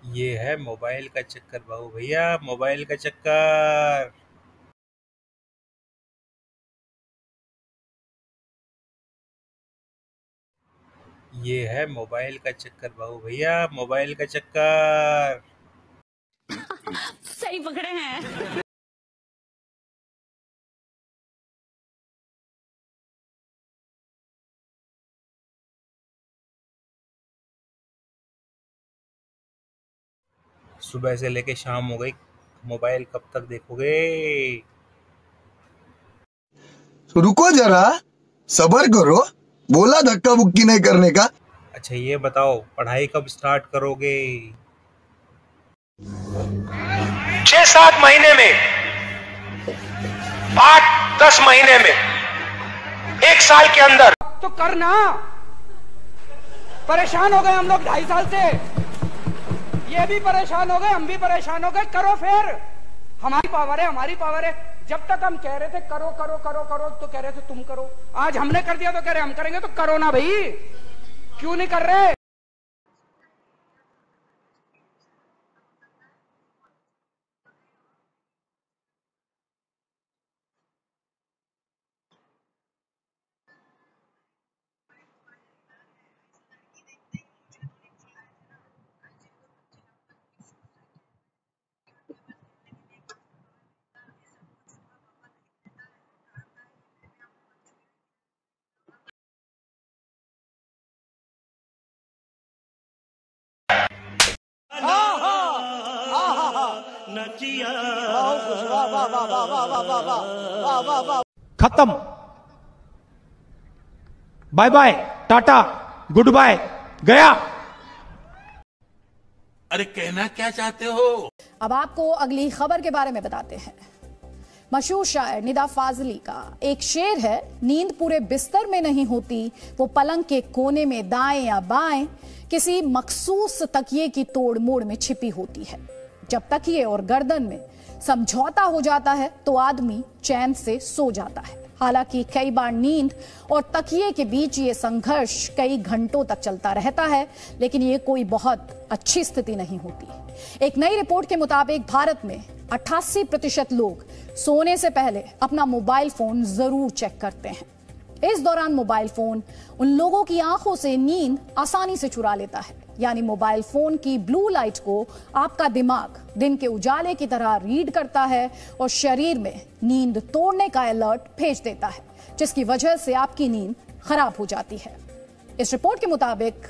ये है मोबाइल का चक्कर बाबू भैया, मोबाइल का चक्कर। ये है मोबाइल का चक्कर बाबू भैया, मोबाइल का चक्कर। सही पकड़े हैं। सुबह से लेके शाम हो गई, मोबाइल कब तक देखोगे? रुको जरा, सबर करो। बोला धक्का बुक्की नहीं करने का। अच्छा ये बताओ, पढ़ाई कब स्टार्ट करोगे? 6-7 महीने में, 8-10 महीने में, 1 साल के अंदर। तो करना। परेशान हो गए हम लोग 2.5 साल से। ये भी परेशान हो गए, हम भी परेशान हो गए। करो फिर, हमारी पावर है, हमारी पावर है। जब तक हम कह रहे थे करो करो करो करो तो कह रहे थे तुम करो। आज हमने कर दिया तो कह रहे हम करेंगे, तो करो ना भाई। क्यों नहीं कर रहे? खत्म, bye bye, tata, goodbye, गया। अरे कहना क्या चाहते हो? अब आपको अगली खबर के बारे में बताते हैं। मशहूर शायर निदा फाजली का एक शेर है, नींद पूरे बिस्तर में नहीं होती, वो पलंग के कोने में दाएं या बाएं किसी मखसूस तकिए की तोड़ मोड़ में छिपी होती है। जब तकिए और गर्दन में समझौता हो जाता है तो आदमी चैन से सो जाता है। हालांकि कई बार नींद और तकिए के बीच ये संघर्ष कई घंटों तक चलता रहता है, लेकिन ये कोई बहुत अच्छी स्थिति नहीं होती। एक नई रिपोर्ट के मुताबिक भारत में 88% लोग सोने से पहले अपना मोबाइल फोन जरूर चेक करते हैं। इस दौरान मोबाइल फोन उन लोगों की आंखों से नींद आसानी से चुरा लेता है। यानी मोबाइल फोन की ब्लू लाइट को आपका दिमाग दिन के उजाले की तरह रीड करता है और शरीर में नींद तोड़ने का अलर्ट भेज देता है, जिसकी वजह से आपकी नींद खराब हो जाती है। इस रिपोर्ट के मुताबिक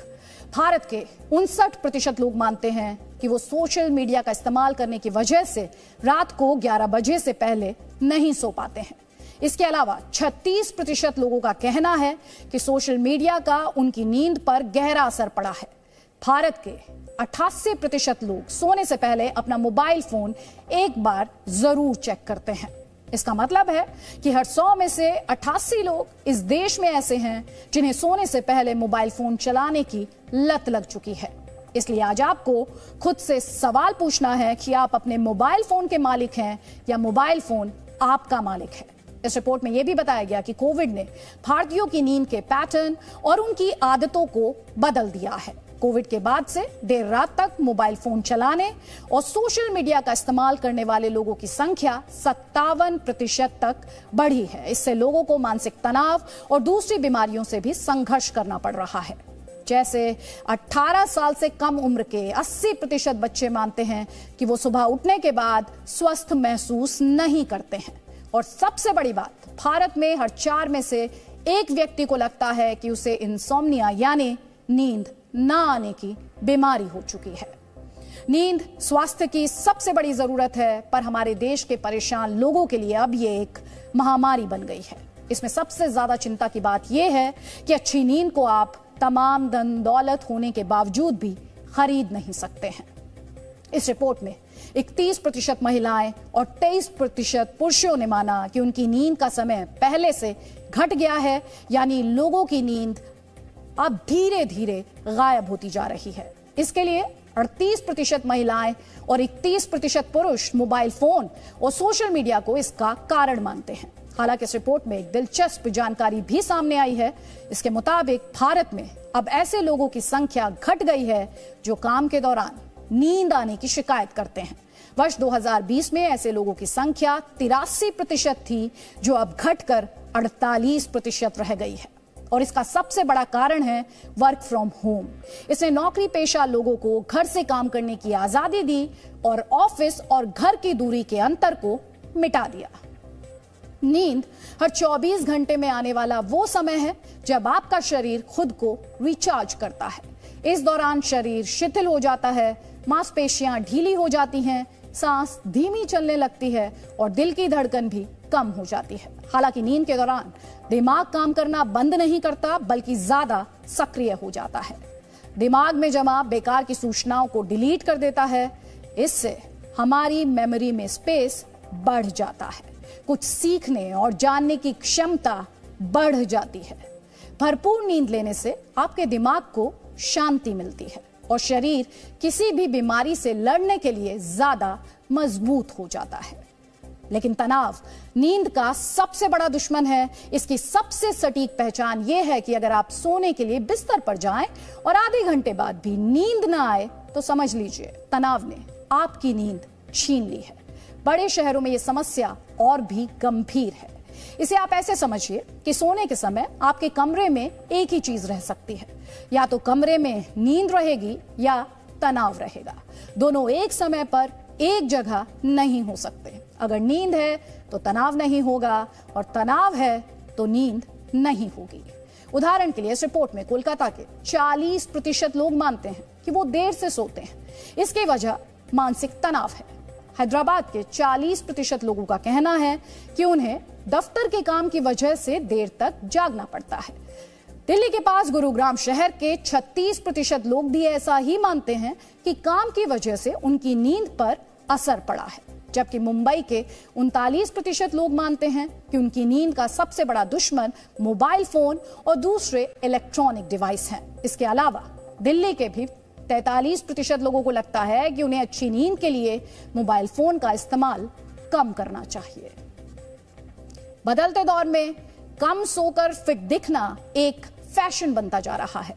भारत के 59% लोग मानते हैं कि वो सोशल मीडिया का इस्तेमाल करने की वजह से रात को 11 बजे से पहले नहीं सो पाते हैं। इसके अलावा 36% लोगों का कहना है कि सोशल मीडिया का उनकी नींद पर गहरा असर पड़ा है। भारत के 88% लोग सोने से पहले अपना मोबाइल फोन एक बार जरूर चेक करते हैं। इसका मतलब है कि हर 100 में से 88 लोग इस देश में ऐसे हैं जिन्हें सोने से पहले मोबाइल फोन चलाने की लत लग चुकी है। इसलिए आज आपको खुद से सवाल पूछना है कि आप अपने मोबाइल फोन के मालिक हैं या मोबाइल फोन आपका मालिक है। इस रिपोर्ट में यह भी बताया गया कि कोविड ने भारतीयों की नींद के पैटर्न और उनकी आदतों को बदल दिया है। कोविड के बाद से देर रात तक मोबाइल फोन चलाने और सोशल मीडिया का इस्तेमाल करने वाले लोगों की संख्या 57% तक बढ़ी है। इससे लोगों को मानसिक तनाव और दूसरी बीमारियों से भी संघर्ष करना पड़ रहा है। जैसे 18 साल से कम उम्र के 80% बच्चे मानते हैं कि वो सुबह उठने के बाद स्वस्थ महसूस नहीं करते हैं। और सबसे बड़ी बात, भारत में हर 4 में से एक व्यक्ति को लगता है कि उसे इंसोम्निया यानी नींद ना आने की बीमारी हो चुकी है। नींद स्वास्थ्य की सबसे बड़ी जरूरत है, पर हमारे देश के परेशान लोगों के लिए अब ये एक महामारी बन गई है। इसमें सबसे ज्यादा चिंता की बात यह है कि अच्छी नींद को आप तमाम धन दौलत होने के बावजूद भी खरीद नहीं सकते हैं। इस रिपोर्ट में 31% महिलाएं और 23% पुरुषों ने माना कि उनकी नींद का समय पहले से घट गया है, यानी लोगों की नींद अब धीरे धीरे गायब होती जा रही है। इसके लिए 38% महिलाएं और 31% पुरुष मोबाइल फोन और सोशल मीडिया को इसका कारण मानते हैं। हालांकि इस रिपोर्ट में एक दिलचस्प जानकारी भी सामने आई है। इसके मुताबिक भारत में अब ऐसे लोगों की संख्या घट गई है जो काम के दौरान नींद आने की शिकायत करते हैं। वर्ष 2020 में ऐसे लोगों की संख्या 83% थी, जो अब घटकर 48% रह गई है। और इसका सबसे बड़ा कारण है वर्क फ्रॉम होम। इसने नौकरी पेशा लोगों को घर से काम करने की आजादी दी और ऑफिस और घर की दूरी के अंतर को मिटा दिया। नींद हर 24 घंटे में आने वाला वो समय है जब आपका शरीर खुद को रिचार्ज करता है। इस दौरान शरीर शिथिल हो जाता है, मांसपेशियां ढीली हो जाती हैं, सांस धीमी चलने लगती है और दिल की धड़कन भी कम हो जाती है। हालांकि नींद के दौरान दिमाग काम करना बंद नहीं करता, बल्कि ज्यादा सक्रिय हो जाता है। दिमाग में जमा बेकार की सूचनाओं को डिलीट कर देता है। इससे हमारी मेमोरी में स्पेस बढ़ जाता है, कुछ सीखने और जानने की क्षमता बढ़ जाती है। भरपूर नींद लेने से आपके दिमाग को शांति मिलती है और शरीर किसी भी बीमारी से लड़ने के लिए ज्यादा मजबूत हो जाता है। लेकिन तनाव नींद का सबसे बड़ा दुश्मन है। इसकी सबसे सटीक पहचान यह है कि अगर आप सोने के लिए बिस्तर पर जाएं और आधे घंटे बाद भी नींद ना आए तो समझ लीजिए तनाव ने आपकी नींद छीन ली है। बड़े शहरों में यह समस्या और भी गंभीर है। इसे आप ऐसे समझिए कि सोने के समय आपके कमरे में एक ही चीज रह सकती है, या तो कमरे में नींद रहेगी या तनाव रहेगा। दोनों एक समय पर एक जगह नहीं हो सकते। अगर नींद है तो तनाव नहीं होगा और तनाव है तो नींद नहीं होगी। उदाहरण के लिए इस रिपोर्ट में कोलकाता के 40% लोग मानते हैं कि वो देर से सोते हैं। इसकी वजह मानसिक तनाव है। हैदराबाद के 40% लोगों का कहना है कि उन्हें दफ्तर के काम की वजह से देर तक जागना पड़ता है। दिल्ली के पास गुरुग्राम शहर के 36% लोग भी ऐसा ही मानते हैं कि काम की वजह से उनकी नींद पर असर पड़ा है। जबकि मुंबई के 39% लोग मानते हैं कि उनकी नींद का सबसे बड़ा दुश्मन मोबाइल फोन और दूसरे इलेक्ट्रॉनिक डिवाइस हैं। इसके अलावा दिल्ली के भी 43% लोगों को लगता है कि उन्हें अच्छी नींद के लिए मोबाइल फोन का इस्तेमाल कम करना चाहिए। बदलते दौर में कम सोकर फिट दिखना एक फैशन बनता जा रहा है।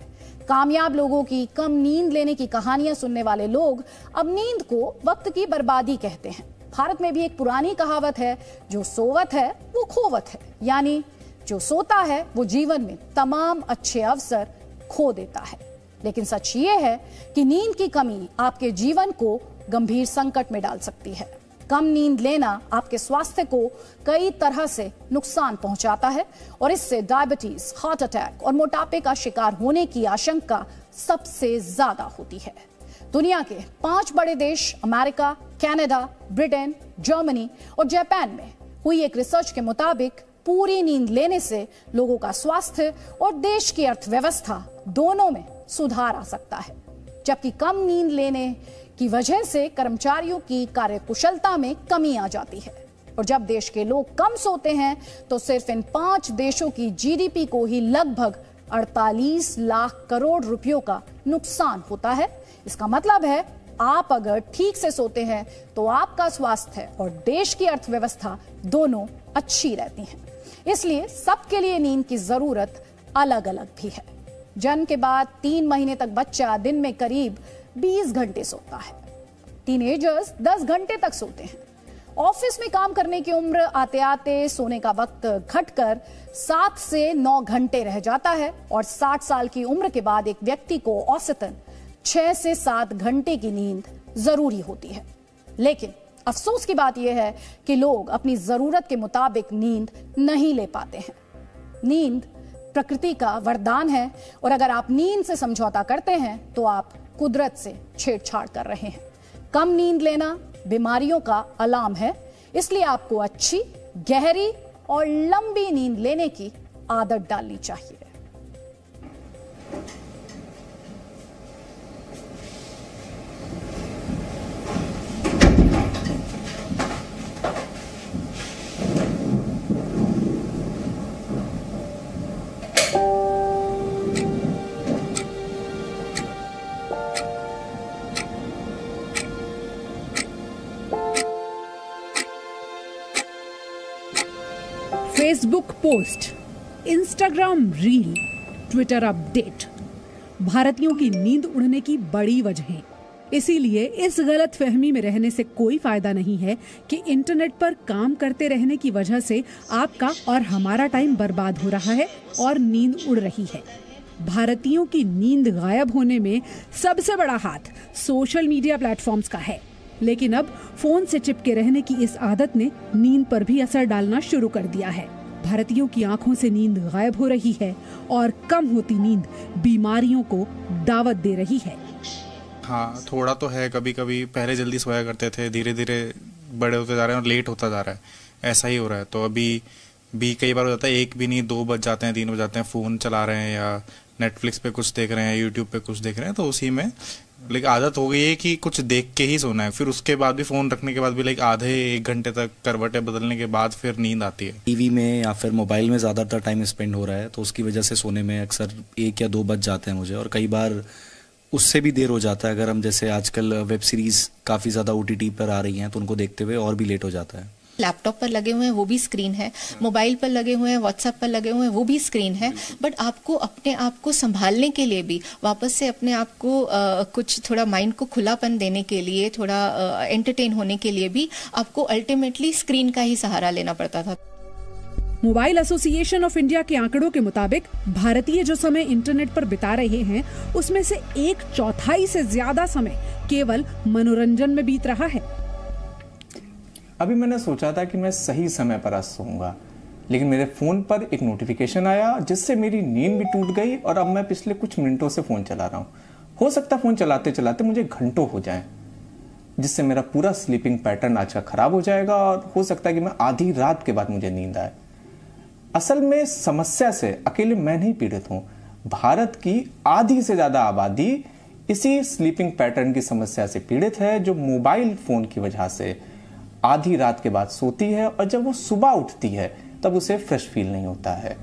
कामयाब लोगों की कम नींद लेने की कहानियां सुनने वाले लोग अब नींद को वक्त की बर्बादी कहते हैं। भारत में भी एक पुरानी कहावत है, जो सोवत है वो खोवत है, यानी जो सोता है वो जीवन में तमाम अच्छे अवसर खो देता है। लेकिन सच ये है कि नींद की कमी आपके जीवन को गंभीर संकट में डाल सकती है। कम नींद लेना आपके स्वास्थ्य को कई तरह से नुकसान पहुंचाता है और इससे डायबिटीज, हार्ट अटैक और मोटापे का शिकार होने की आशंका सबसे ज्यादा होती है। दुनिया के 5 बड़े देश अमेरिका, कनाडा, ब्रिटेन, जर्मनी और जापान में हुई एक रिसर्च के मुताबिक पूरी नींद लेने से लोगों का स्वास्थ्य और देश की अर्थव्यवस्था दोनों में सुधार आ सकता है। जबकि कम नींद लेने की वजह से कर्मचारियों की कार्यकुशलता में कमी आ जाती है। और जब देश के लोग कम सोते हैं तो सिर्फ इन 5 देशों की जीडीपी को ही लगभग 48 लाख करोड़ रुपयों का नुकसान होता है। इसका मतलब है आप अगर ठीक से सोते हैं तो आपका स्वास्थ्य और देश की अर्थव्यवस्था दोनों अच्छी रहती हैं। इसलिए सबके लिए नींद की जरूरत अलग अलग भी है। जन्म के बाद 3 महीने तक बच्चा दिन में करीब 20 घंटे सोता है। टीनेजर्स 10 घंटे तक सोते हैं। ऑफिस में काम करने की उम्र आते आते सोने का वक्त घटकर 7 से 9 घंटे रह जाता है और 60 साल की उम्र के बाद एक व्यक्ति को औसतन 6 से 7 घंटे की नींद जरूरी होती है। लेकिन अफसोस की बात यह है कि लोग अपनी जरूरत के मुताबिक नींद नहीं ले पाते हैं। नींद प्रकृति का वरदान है और अगर आप नींद से समझौता करते हैं तो आप कुदरत से छेड़छाड़ कर रहे हैं। कम नींद लेना बीमारियों का अलार्म है, इसलिए आपको अच्छी, गहरी और लंबी नींद लेने की आदत डालनी चाहिए। Facebook post, Instagram reel, Twitter update, भारतीयों की नींद उड़ने की बड़ी वजहें। इसीलिए इस गलत फहमी में रहने से कोई फायदा नहीं है कि इंटरनेट पर काम करते रहने की वजह से आपका और हमारा टाइम बर्बाद हो रहा है और नींद उड़ रही है। भारतीयों की नींद गायब होने में सबसे बड़ा हाथ सोशल मीडिया प्लेटफॉर्म्स का है, लेकिन अब फोन से चिपके रहने की इस आदत ने नींद पर भी असर डालना शुरू कर दिया है। भारतीयों की आंखों से नींद गायब हो रही है और कम होती नींद बीमारियों को दावत दे रही है। हाँ, थोड़ा तो है। कभी कभी पहले जल्दी सोया करते थे, धीरे धीरे बड़े होते जा रहे हैं और लेट होता जा रहा है, ऐसा ही हो रहा है। तो अभी भी कई बार हो जाता है 1 भी नहीं 2 बज जाते हैं, 3 बज जाते हैं, फ़ोन चला रहे हैं या नेटफ्लिक्स पे कुछ देख रहे हैं, यूट्यूब पे कुछ देख रहे हैं, तो उसी में लेकिन आदत हो गई है कि कुछ देख के ही सोना है। फिर उसके बाद भी फ़ोन रखने के बाद भी आधे 1 घंटे तक करवटें बदलने के बाद फिर नींद आती है। टीवी में या फिर मोबाइल में ज़्यादातर टाइम स्पेंड हो रहा है, तो उसकी वजह से सोने में अक्सर 1 या 2 बज जाते हैं मुझे, और कई बार उससे भी देर हो जाता है। अगर हम जैसे आजकल वेब सीरीज़ काफ़ी ज़्यादा OTT पर आ रही हैं, तो उनको देखते हुए और भी लेट हो जाता है। लैपटॉप पर लगे हुए हैं वो भी स्क्रीन है, मोबाइल पर लगे हुए हैं, व्हाट्सएप पर लगे हुए हैं वो भी स्क्रीन है। बट आपको अपने आप को संभालने के लिए भी, वापस से अपने आप को कुछ थोड़ा माइंड को खुलापन देने के लिए, थोड़ा एंटरटेन होने के लिए भी आपको अल्टीमेटली स्क्रीन का ही सहारा लेना पड़ता था। मोबाइल एसोसिएशन ऑफ इंडिया के आंकड़ों के मुताबिक भारतीय जो समय इंटरनेट पर बिता रहे हैं, उसमें से 1/4 से ज्यादा समय केवल मनोरंजन में बीत रहा है। अभी मैंने सोचा था कि मैं सही समय पर आज सोऊंगा, लेकिन मेरे फ़ोन पर एक नोटिफिकेशन आया जिससे मेरी नींद भी टूट गई, और अब मैं पिछले कुछ मिनटों से फ़ोन चला रहा हूँ। हो सकता है फ़ोन चलाते चलाते मुझे घंटों हो जाएं, जिससे मेरा पूरा स्लीपिंग पैटर्न आज का ख़राब हो जाएगा, और हो सकता है कि मैं आधी रात के बाद मुझे नींद आए। असल में समस्या से अकेले मैं नहीं पीड़ित हूँ, भारत की आधी से ज़्यादा आबादी इसी स्लीपिंग पैटर्न की समस्या से पीड़ित है, जो मोबाइल फ़ोन की वजह से आधी रात के बाद सोती है, और जब वो सुबह उठती है तब उसे फ्रेश फील नहीं होता है।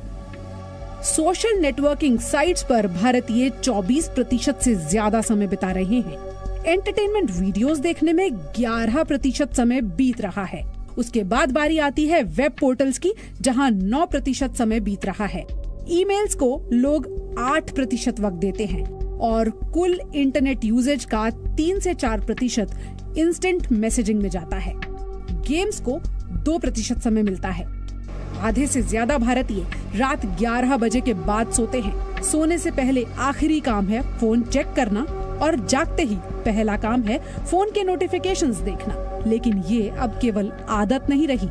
सोशल नेटवर्किंग साइट्स पर भारतीय 24% से ज्यादा समय बिता रहे हैं। एंटरटेनमेंट वीडियोस देखने में 11% समय बीत रहा है। उसके बाद बारी आती है वेब पोर्टल्स की, जहां 9% समय बीत रहा है। ईमेल्स को लोग 8% वक्त देते हैं, और कुल इंटरनेट यूजेज का 3 से 4% इंस्टेंट मैसेजिंग में जाता है। गेम्स को 2% समय मिलता है। आधे से ज्यादा भारतीय रात 11 बजे के बाद सोते हैं। सोने से पहले आखिरी काम है फोन चेक करना, और जागते ही पहला काम है फोन के नोटिफिकेशंस देखना। लेकिन ये अब केवल आदत नहीं रही,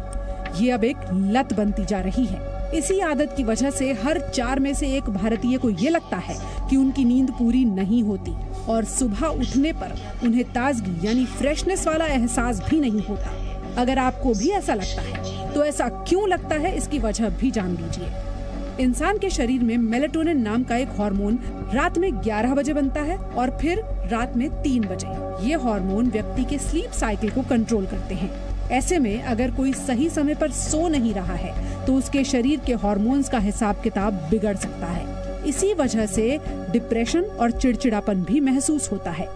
ये अब एक लत बनती जा रही है। इसी आदत की वजह से हर 4 में से 1 भारतीय को ये लगता है कि उनकी नींद पूरी नहीं होती, और सुबह उठने पर उन्हें ताजगी यानी फ्रेशनेस वाला एहसास भी नहीं होता। अगर आपको भी ऐसा लगता है तो ऐसा क्यों लगता है, इसकी वजह भी जान लीजिए। इंसान के शरीर में मेलेटोनिन नाम का एक हार्मोन रात में 11 बजे बनता है और फिर रात में 3 बजे। ये हार्मोन व्यक्ति के स्लीप साइकिल को कंट्रोल करते हैं। ऐसे में अगर कोई सही समय पर सो नहीं रहा है तो उसके शरीर के हार्मोन्स का हिसाब किताब बिगड़ सकता है। इसी वजह से डिप्रेशन और चिड़चिड़ापन भी महसूस होता है।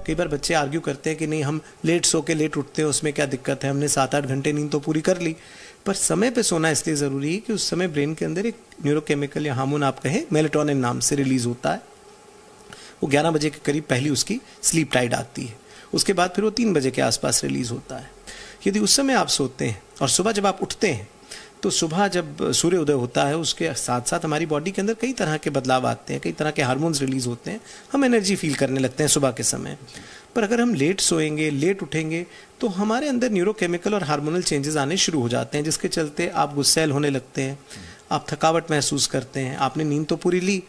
कई बार बच्चे आर्ग्यू करते हैं कि नहीं, हम लेट सो के लेट उठते हैं, उसमें क्या दिक्कत है, हमने 7-8 घंटे नींद तो पूरी कर ली। पर समय पे सोना इसलिए ज़रूरी है कि उस समय ब्रेन के अंदर एक न्यूरोकेमिकल या हार्मोन आप कहें मेलेटोनिन नाम से रिलीज होता है। वो 11 बजे के करीब पहली उसकी स्लीप टाइड आती है, उसके बाद फिर वो 3 बजे के आसपास रिलीज होता है। यदि उस समय आप सोते हैं और सुबह जब आप उठते हैं, तो सुबह जब सूर्य उदय होता है उसके साथ साथ हमारी बॉडी के अंदर कई तरह के बदलाव आते हैं, कई तरह के हार्मोन्स रिलीज होते हैं, हम एनर्जी फील करने लगते हैं सुबह के समय। पर अगर हम लेट सोएंगे, लेट उठेंगे, तो हमारे अंदर न्यूरोकेमिकल और हार्मोनल चेंजेस आने शुरू हो जाते हैं, जिसके चलते आप गुस्सैल होने लगते हैं, आप थकावट महसूस करते हैं। आपने नींद तो पूरी ली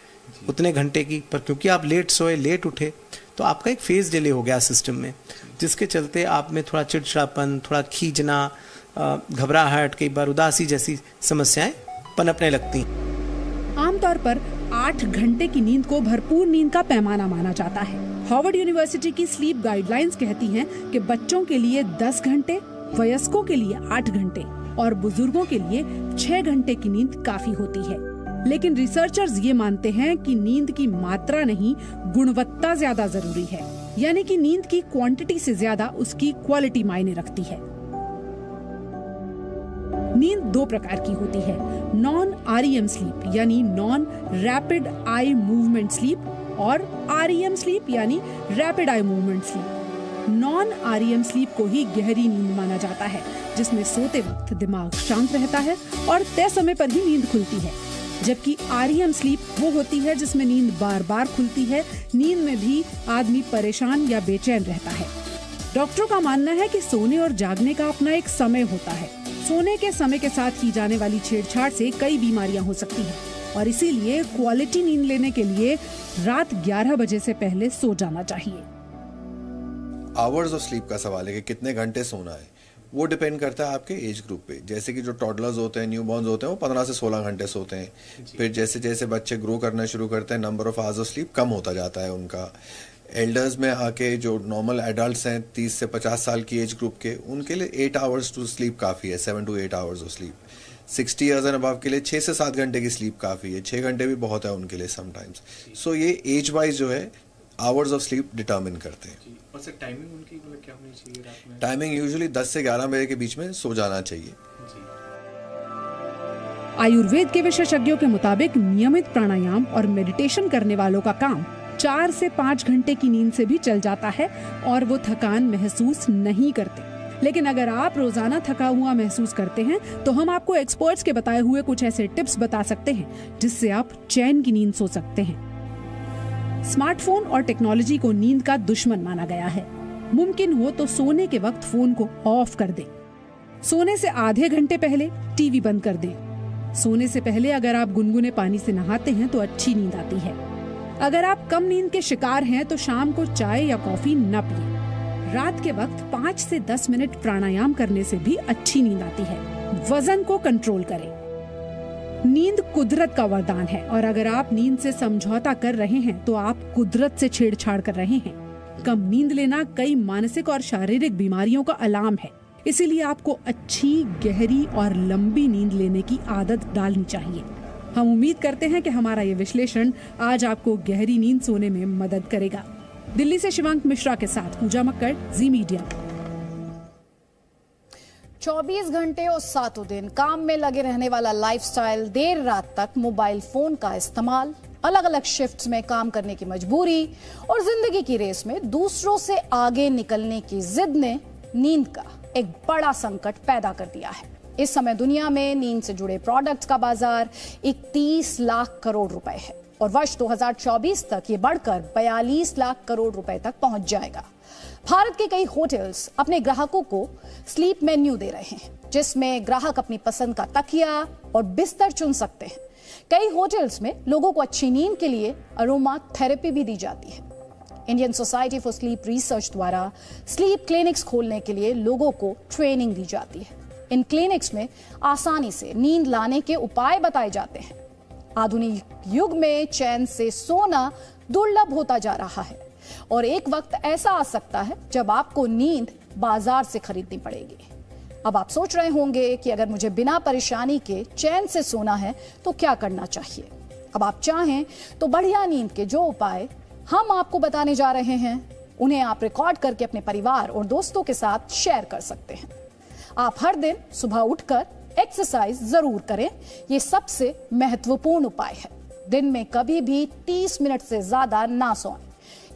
उतने घंटे की, पर क्योंकि आप लेट सोए, लेट उठे, तो आपका एक फेज डिले हो गया सिस्टम में, जिसके चलते आप में थोड़ा चिड़चिड़ापन, थोड़ा खींचना, घबराहट, कई बार उदासी जैसी समस्याएं पनपने लगती हैं। आमतौर पर 8 घंटे की नींद को भरपूर नींद का पैमाना माना जाता है। हार्वर्ड यूनिवर्सिटी की स्लीप गाइडलाइंस कहती हैं कि बच्चों के लिए 10 घंटे, वयस्कों के लिए 8 घंटे और बुजुर्गों के लिए 6 घंटे की नींद काफी होती है। लेकिन रिसर्चर्स ये मानते हैं कि नींद की मात्रा नहीं, गुणवत्ता ज्यादा जरूरी है। यानी कि नींद की क्वांटिटी से ज्यादा उसकी क्वालिटी मायने रखती है। नींद 2 प्रकार की होती है, नॉन REM स्लीप यानी non rapid eye movement sleep और REM स्लीप यानी rapid eye movement sleep. Non REM sleep को ही गहरी नींद माना जाता है, जिसमें सोते वक्त दिमाग शांत रहता है और तय समय पर ही नींद खुलती है, जबकि REM स्लीप वो होती है जिसमें नींद बार बार खुलती है। नींद में भी आदमी परेशान या बेचैन रहता है। डॉक्टरों का मानना है कि सोने और जागने का अपना एक समय होता है। सोने के समय के साथ की जाने वाली छेड़छाड़ से कई बीमारियां हो सकती हैं और इसीलिए क्वालिटी नींद लेने के लिए रात 11 बजे से पहले सो जाना चाहिए। आवर्स ऑफ स्लीप का सवाल है कि कितने घंटे सोना है, वो डिपेंड करता है आपके एज ग्रुप पे। जैसे कि जो टॉडलर्स होते हैं, न्यूबॉर्न्स होते हैं, वो 15 से 16 घंटे सोते हैं। फिर जैसे जैसे बच्चे ग्रो करना शुरू करते हैं, number of hours of sleep कम होता जाता है उनका। एल्डर्स में आके जो नॉर्मल एडल्ट्स हैं 30 से 50 साल की एज ग्रुप के, उनके लिए 8 आवर्स टू स्लीप काफ़ी है, 7 to 8 hours of sleep. 60 years and above के लिए 6 से 7 घंटे की स्लीप काफ़ी है, 6 घंटे भी बहुत है उनके लिए समटाइम्स। सो ये एज वाइज जो है आवर्स ऑफ स्लीप डिटर्मिन करते हैं। और सर टाइमिंग उनकी मतलब क्या होनी चाहिए रात में? टाइमिंग यूजुअली 10 से 11 बजे के बीच में सो जाना चाहिए। आयुर्वेद के विशेषज्ञों के मुताबिक नियमित प्राणायाम और मेडिटेशन करने वालों का काम 4 से 5 घंटे की नींद से भी चल जाता है और वो थकान महसूस नहीं करते। लेकिन अगर आप रोजाना थका हुआ महसूस करते हैं तो हम आपको एक्सपर्ट्स के बताए हुए कुछ ऐसे टिप्स बता सकते हैं जिससे आप चैन की नींद सो सकते हैं। स्मार्टफोन और टेक्नोलॉजी को नींद का दुश्मन माना गया है। मुमकिन हो तो सोने के वक्त फोन को ऑफ कर दें। सोने से आधे घंटे पहले टीवी बंद कर दें। सोने से पहले अगर आप गुनगुने पानी से नहाते हैं तो अच्छी नींद आती है। अगर आप कम नींद के शिकार हैं तो शाम को चाय या कॉफी न पिएं। रात के वक्त 5 से 10 मिनट प्राणायाम करने से भी अच्छी नींद आती है। वजन को कंट्रोल करें। नींद कुदरत का वरदान है और अगर आप नींद से समझौता कर रहे हैं तो आप कुदरत से छेड़छाड़ कर रहे हैं। कम नींद लेना कई मानसिक और शारीरिक बीमारियों का अलार्म है, इसीलिए आपको अच्छी, गहरी और लंबी नींद लेने की आदत डालनी चाहिए। हम उम्मीद करते हैं कि हमारा ये विश्लेषण आज आपको गहरी नींद सोने में मदद करेगा। दिल्ली से शिवांक मिश्रा के साथ पूजा मक्कड़, जी मीडिया। 24 घंटे और 7 दिन काम में लगे रहने वाला लाइफस्टाइल, देर रात तक मोबाइल फोन का इस्तेमाल, अलग अलग शिफ्ट्स में काम करने की मजबूरी और जिंदगी की रेस में दूसरों से आगे निकलने की जिद ने नींद का एक बड़ा संकट पैदा कर दिया है। इस समय दुनिया में नींद से जुड़े प्रोडक्ट्स का बाजार 31 लाख करोड़ रुपए है और वर्ष 2024 तक ये बढ़कर 42 लाख करोड़ रुपए तक पहुंच जाएगा। भारत के कई होटल्स अपने ग्राहकों को स्लीप मेन्यू दे रहे हैं, जिसमें ग्राहक अपनी पसंद का तकिया और बिस्तर चुन सकते हैं। कई होटल्स में लोगों को अच्छी नींद के लिए अरोमा थेरेपी भी दी जाती है। Indian society for sleep research द्वारा स्लीप क्लिनिक्स खोलने के लिए लोगों को ट्रेनिंग दी जाती है। इन क्लिनिक्स में आसानी से नींद लाने के उपाय बताए जाते हैं। आधुनिक युग में चैन से सोना दुर्लभ होता जा रहा है और एक वक्त ऐसा आ सकता है जब आपको नींद बाजार से खरीदनी पड़ेगी। अब आप सोच रहे होंगे कि अगर मुझे बिना परेशानी के चैन से सोना है तो क्या करना चाहिए। अब आप चाहें तो बढ़िया नींद के जो उपाय हम आपको बताने जा रहे हैं, उन्हें आप रिकॉर्ड करके अपने परिवार और दोस्तों के साथ शेयर कर सकते हैं। आप हर दिन सुबह उठकर एक्सरसाइज जरूर करें, ये सबसे महत्वपूर्ण उपाय है। दिन में कभी भी 30 मिनट से ज्यादा ना सोएं,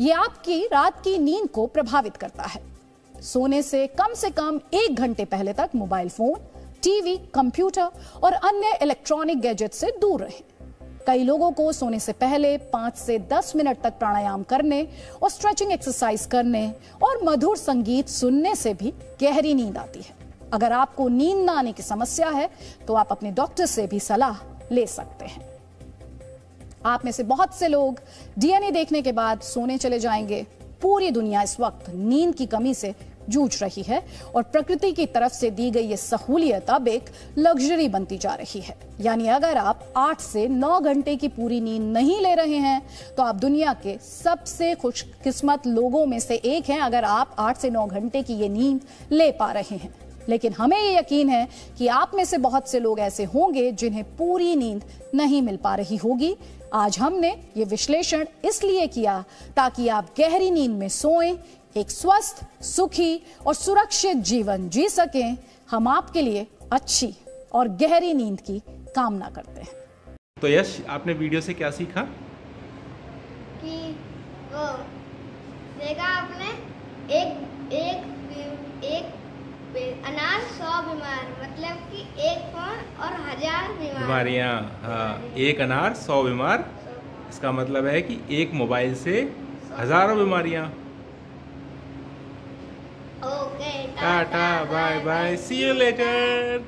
ये आपकी रात की नींद को प्रभावित करता है। सोने से कम 1 घंटे पहले तक मोबाइल फोन, टीवी, कंप्यूटर और अन्य इलेक्ट्रॉनिक गैजेट से दूर रहें। कई लोगों को सोने से पहले 5 से 10 मिनट तक प्राणायाम करने और स्ट्रेचिंग एक्सरसाइज करने और मधुर संगीत सुनने से भी गहरी नींद आती है। अगर आपको नींद न आने की समस्या है तो आप अपने डॉक्टर से भी सलाह ले सकते हैं। आप में से बहुत से लोग डीएनए देखने के बाद सोने चले जाएंगे। पूरी दुनिया इस वक्त नींद की कमी से जूझ रही है और प्रकृति की तरफ से दी गई ये सहूलियत अब एक लग्जरी बनती जा रही है। यानी अगर आप 8 से 9 घंटे की पूरी नींद नहीं ले रहे हैं तो आप दुनिया के सबसे खुशकिस्मत लोगों में से एक हैं, अगर आप 8 से 9 घंटे की ये नींद ले पा रहे हैं। लेकिन हमें ये यकीन है कि आप में से बहुत से लोग ऐसे होंगे जिन्हें पूरी नींद नहीं मिल पा रही होगी। आज हमने ये विश्लेषण इसलिए किया ताकि आप गहरी नींद में सोएं, एक स्वस्थ, सुखी और सुरक्षित जीवन जी सकें। हम आपके लिए अच्छी और गहरी नींद की कामना करते हैं। तो यश, आपने वीडियो से क्या सीखा? कि वो देखा आपने एक अनार 100 बीमार, मतलब कि एक फोन और 1000 बीमारियां। हाँ, एक अनार 100 बीमार, इसका मतलब है कि एक मोबाइल से हजारों बीमारियां। Okay, tata bye bye, see you letter.